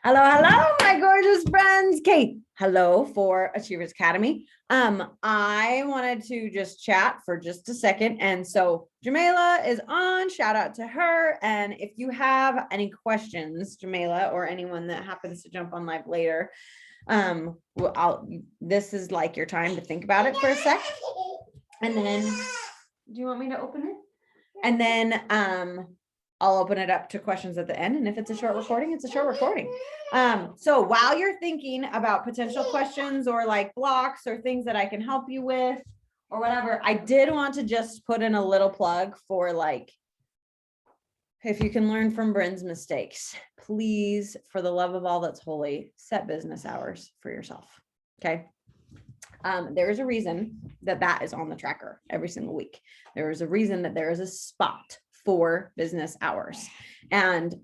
Hello, hello, my gorgeous friends. Kate, hello for Achievers Academy. I wanted to just chat for just a second. And so Jamila is on, shout out to her. And if you have any questions, Jamila, or anyone that happens to jump on live later, this is like your time to think about it for a sec. And then, do you want me to open it? And then, I'll open it up to questions at the end. And if it's a short recording, it's a short recording. So while you're thinking about potential questions or like blocks or things that I can help you with or whatever, I did want to just put in a little plug for like, if you can learn from Bryn's mistakes, please, for the love of all that's holy, set business hours for yourself. Okay. There's a reason that that is on the tracker every single week. There is a reason that there is a spot for business hours. And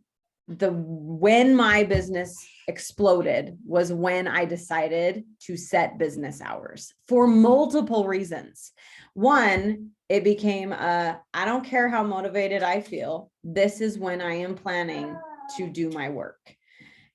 when my business exploded was when I decided to set business hours for multiple reasons. One, it became I don't care how motivated I feel. This is when I am planning to do my work.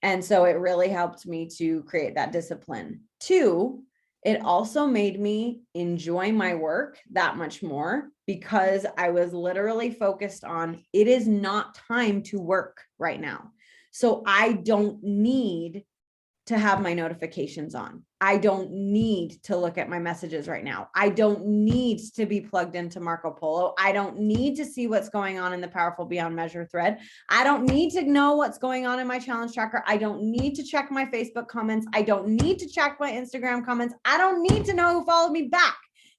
And so it really helped me to create that discipline. Two, it also made me enjoy my work that much more because I was literally focused on it is not time to work right now. So I don't need to have my notifications on. I don't need to look at my messages right now. I don't need to be plugged into Marco Polo. I don't need to see what's going on in the Powerful Beyond Measure thread. I don't need to know what's going on in my challenge tracker. I don't need to check my Facebook comments. I don't need to check my Instagram comments. I don't need to know who followed me back.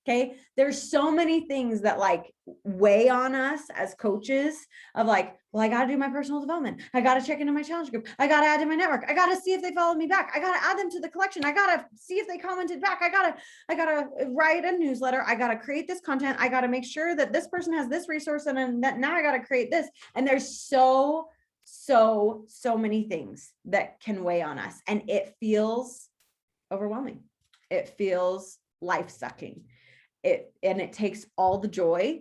Okay. There's so many things that like weigh on us as coaches of like, well, I got to do my personal development. I got to check into my challenge group. I got to add to my network. I got to see if they followed me back. I got to add them to the collection. I got to see if they commented back. I got to write a newsletter. I got to create this content. I got to make sure that this person has this resource. And then that now I got to create this. And there's so many things that can weigh on us. And it feels overwhelming. It feels life-sucking. It takes all the joy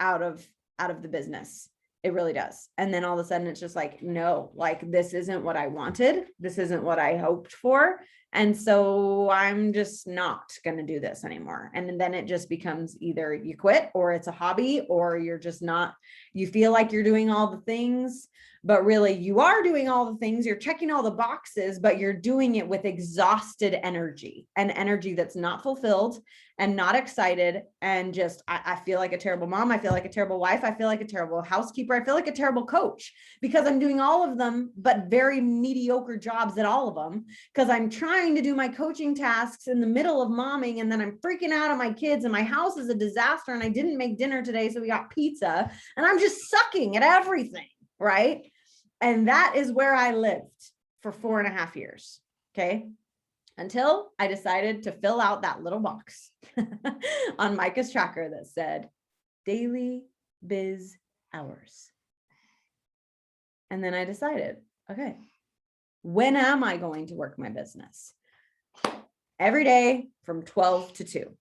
out of the business. It really does. And then all of a sudden it's just like, no, like this isn't what I wanted. This isn't what I hoped for. And so I'm just not going to do this anymore. And then it just becomes either you quit or it's a hobby or you're just not, you feel like you're doing all the things, but really you are doing all the things. You're checking all the boxes, but you're doing it with exhausted energy and energy that's not fulfilled and not excited. And just, I feel like a terrible mom. I feel like a terrible wife. I feel like a terrible housekeeper. I feel like a terrible coach because I'm doing all of them, but very mediocre jobs at all of them because I'm trying to do my coaching tasks in the middle of momming. And then I'm freaking out on my kids and my house is a disaster. And I didn't make dinner today. So we got pizza and I'm just sucking at everything. Right. And that is where I lived for 4.5 years. Okay. Until I decided to fill out that little box on Micah's tracker that said daily biz hours. And then I decided, okay, when am I going to work my business? Every day from 12 to 2.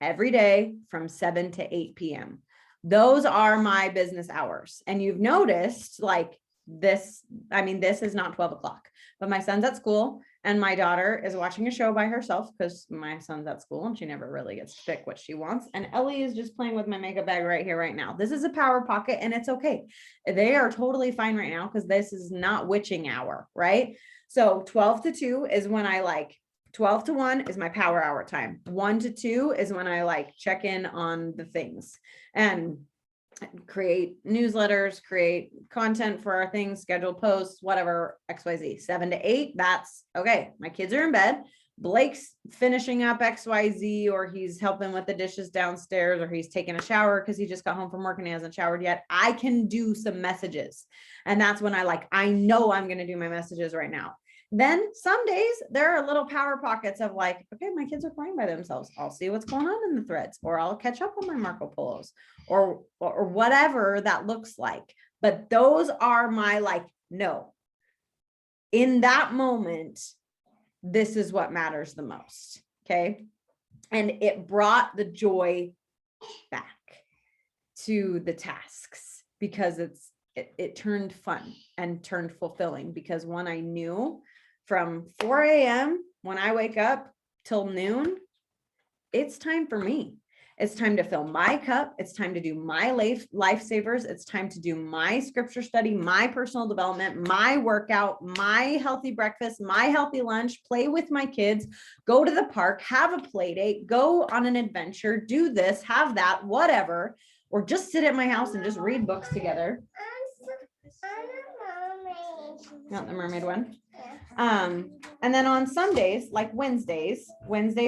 Every day from 7 to 8 p.m. Those are my business hours. And you've noticed like this, I mean, this is not 12 o'clock, but my son's at school and my daughter is watching a show by herself because my son's at school and she never really gets to pick what she wants. And Ellie is just playing with my makeup bag right here, right now. This is a power pocket and it's okay. They are totally fine right now because this is not witching hour, right? So 12 to 2 is when I like 12 to 1 is my power hour time. 1 to 2 is when I like check in on the things and create newsletters, create content for our things, schedule posts, whatever, XYZ. 7 to 8, that's okay. My kids are in bed. Blake's finishing up XYZ, or he's helping with the dishes downstairs, or he's taking a shower because he just got home from work and he hasn't showered yet. I can do some messages. And that's when I know I'm going to do my messages right now. Then some days there are little power pockets of like, okay, my kids are playing by themselves. I'll see what's going on in the threads, or I'll catch up on my Marco Polos, or whatever that looks like. But those are my like, no, in that moment, this is what matters the most. Okay. And it brought the joy back to the tasks because it turned fun and turned fulfilling, because when I knew from 4 a.m. when I wake up till noon, it's time for me. It's time to fill my cup. It's time to do my lifesavers. It's time to do my scripture study, my personal development, my workout, my healthy breakfast, my healthy lunch, play with my kids, go to the park, have a play date, go on an adventure, do this, have that, whatever, or just sit at my house and just read books together. Not the mermaid one. And then on Sundays, like Wednesdays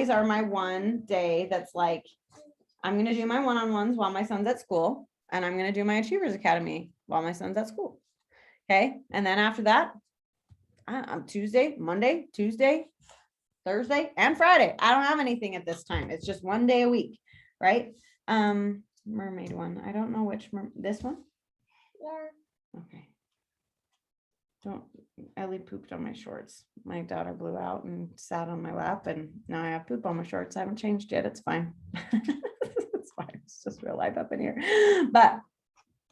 are my one day that's like, I'm going to do my one-on-ones while my son's at school, and I'm going to do my Achievers Academy while my son's at school. Okay. And then after that, I'm Tuesday, Monday, Tuesday, Thursday, and Friday. I don't have anything at this time. It's just one day a week. Right. Mermaid one. I don't know which, this one. Yeah. Okay. Ellie pooped on my shorts. My daughter blew out and sat on my lap, and now I have poop on my shorts. I haven't changed yet. It's fine. It's fine. It's just real life up in here. But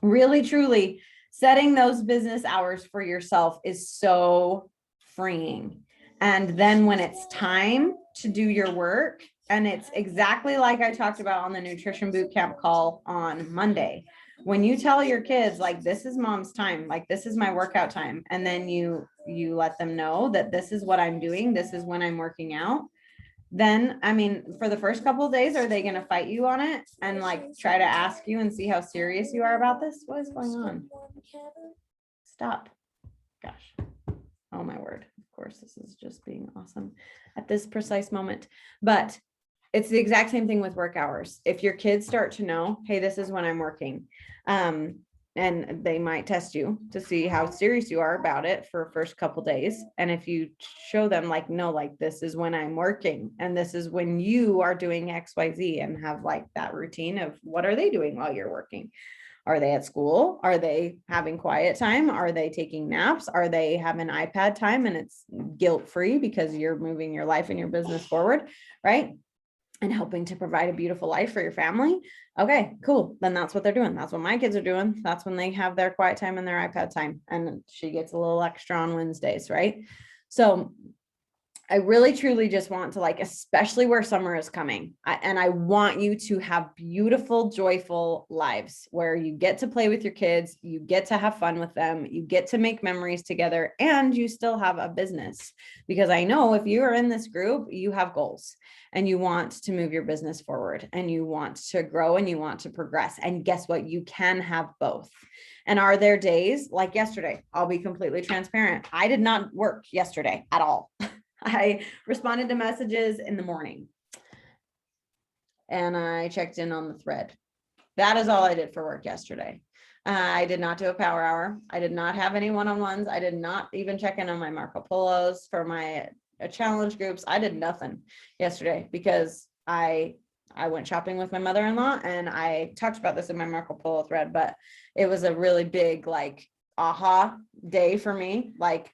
really, truly, setting those business hours for yourself is so freeing. And then when it's time to do your work, and it's exactly like I talked about on the nutrition boot camp call on Monday. When you tell your kids, like, this is mom's time, like, this is my workout time, and then you let them know that this is what I'm doing, this is when I'm working out, then, I mean, for the first couple of days, are they going to fight you on it and like try to ask you and see how serious you are about this? What is going on? Stop. Gosh. Oh my word. Of course, this is just being awesome at this precise moment. But it's the exact same thing with work hours. If your kids start to know, hey, this is when I'm working, and they might test you to see how serious you are about it for first couple days. And if you show them like, no, like, this is when I'm working, and this is when you are doing XYZ, and have like that routine of what are they doing while you're working? Are they at school? Are they having quiet time? Are they taking naps? Are they having iPad time and it's guilt-free because you're moving your life and your business forward, right? And helping to provide a beautiful life for your family. Okay, cool. Then that's what they're doing. That's what my kids are doing. That's when they have their quiet time and their iPad time. And she gets a little extra on Wednesdays, right? So I really, truly just want to, like, especially where summer is coming, and I want you to have beautiful, joyful lives where you get to play with your kids, you get to have fun with them, you get to make memories together, and you still have a business. Because I know if you are in this group, you have goals and you want to move your business forward and you want to grow and you want to progress. And guess what? You can have both. And are there days like yesterday? I'll be completely transparent. I did not work yesterday at all. I responded to messages in the morning and I checked in on the thread. That is all I did for work yesterday. I did not do a power hour. I did not have any one-on-ones. I did not even check in on my Marco Polos for my challenge groups. I did nothing yesterday because I went shopping with my mother-in-law, and I talked about this in my Marco Polo thread, but it was a really big, like, aha day for me. Like,